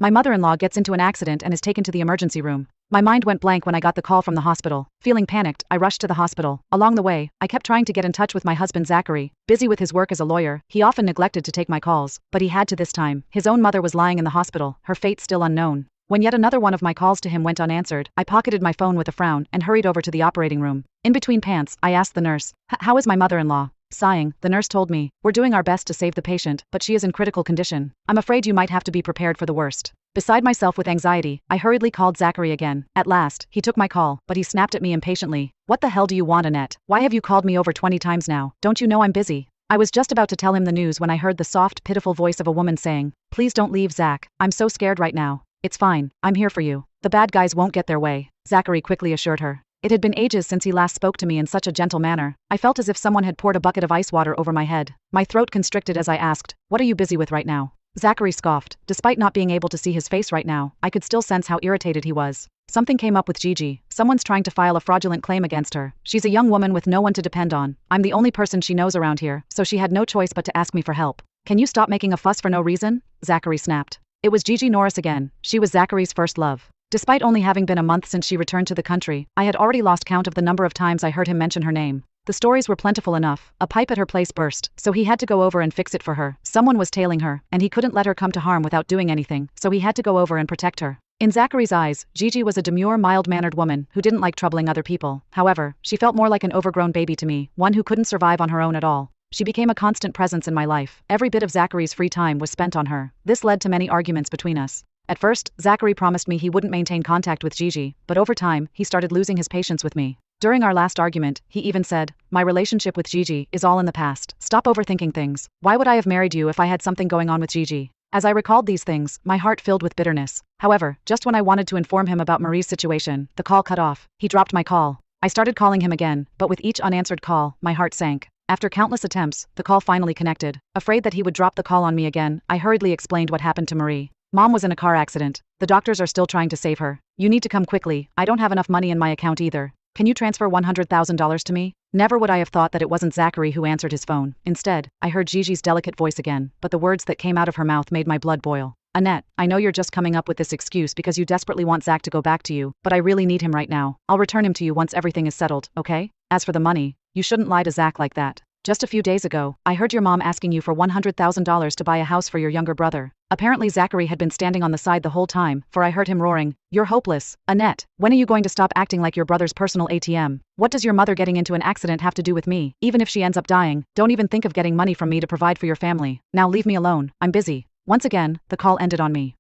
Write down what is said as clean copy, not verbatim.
My mother-in-law gets into an accident and is taken to the emergency room. My mind went blank when I got the call from the hospital. Feeling panicked, I rushed to the hospital. Along the way, I kept trying to get in touch with my husband Zachary. Busy with his work as a lawyer, he often neglected to take my calls, but he had to this time. His own mother was lying in the hospital, her fate still unknown. When yet another one of my calls to him went unanswered, I pocketed my phone with a frown and hurried over to the operating room. In between pants, I asked the nurse, "How is my mother-in-law?" Sighing, the nurse told me, "We're doing our best to save the patient, but she is in critical condition. I'm afraid you might have to be prepared for the worst." Beside myself with anxiety, I hurriedly called Zachary again. At last, he took my call, but he snapped at me impatiently. "What the hell do you want, Annette? Why have you called me over 20 times now? Don't you know I'm busy?" I was just about to tell him the news when I heard the soft, pitiful voice of a woman saying, "Please don't leave, Zach. I'm so scared right now." "It's fine. I'm here for you. The bad guys won't get their way," Zachary quickly assured her. It had been ages since he last spoke to me in such a gentle manner. I felt as if someone had poured a bucket of ice water over my head. My throat constricted as I asked, "What are you busy with right now?" Zachary scoffed. Despite not being able to see his face right now, I could still sense how irritated he was. "Something came up with Gigi. Someone's trying to file a fraudulent claim against her. She's a young woman with no one to depend on. I'm the only person she knows around here, so she had no choice but to ask me for help." "Can you stop making a fuss for no reason?" Zachary snapped. It was Gigi Norris again. She was Zachary's first love. Despite only having been a month since she returned to the country, I had already lost count of the number of times I heard him mention her name. The stories were plentiful enough. A pipe at her place burst, so he had to go over and fix it for her. Someone was tailing her, and he couldn't let her come to harm without doing anything, so he had to go over and protect her. In Zachary's eyes, Gigi was a demure, mild-mannered woman who didn't like troubling other people. However, she felt more like an overgrown baby to me, one who couldn't survive on her own at all. She became a constant presence in my life. Every bit of Zachary's free time was spent on her. This led to many arguments between us. At first, Zachary promised me he wouldn't maintain contact with Gigi, but over time, he started losing his patience with me. During our last argument, he even said, "My relationship with Gigi is all in the past. Stop overthinking things. Why would I have married you if I had something going on with Gigi?" As I recalled these things, my heart filled with bitterness. However, just when I wanted to inform him about Marie's situation, the call cut off. He dropped my call. I started calling him again, but with each unanswered call, my heart sank. After countless attempts, the call finally connected. Afraid that he would drop the call on me again, I hurriedly explained what happened to Marie. "Mom was in a car accident. The doctors are still trying to save her. You need to come quickly. I don't have enough money in my account either. Can you transfer $100,000 to me?" Never would I have thought that it wasn't Zachary who answered his phone. Instead, I heard Gigi's delicate voice again, but the words that came out of her mouth made my blood boil. "Annette, I know you're just coming up with this excuse because you desperately want Zach to go back to you, but I really need him right now. I'll return him to you once everything is settled, okay? As for the money, you shouldn't lie to Zach like that. Just a few days ago, I heard your mom asking you for $100,000 to buy a house for your younger brother. Apparently Zachary had been standing on the side the whole time, for I heard him roaring, 'You're hopeless, Annette. When are you going to stop acting like your brother's personal ATM? What does your mother getting into an accident have to do with me? Even if she ends up dying, don't even think of getting money from me to provide for your family. Now leave me alone, I'm busy.' Once again, the call ended on me.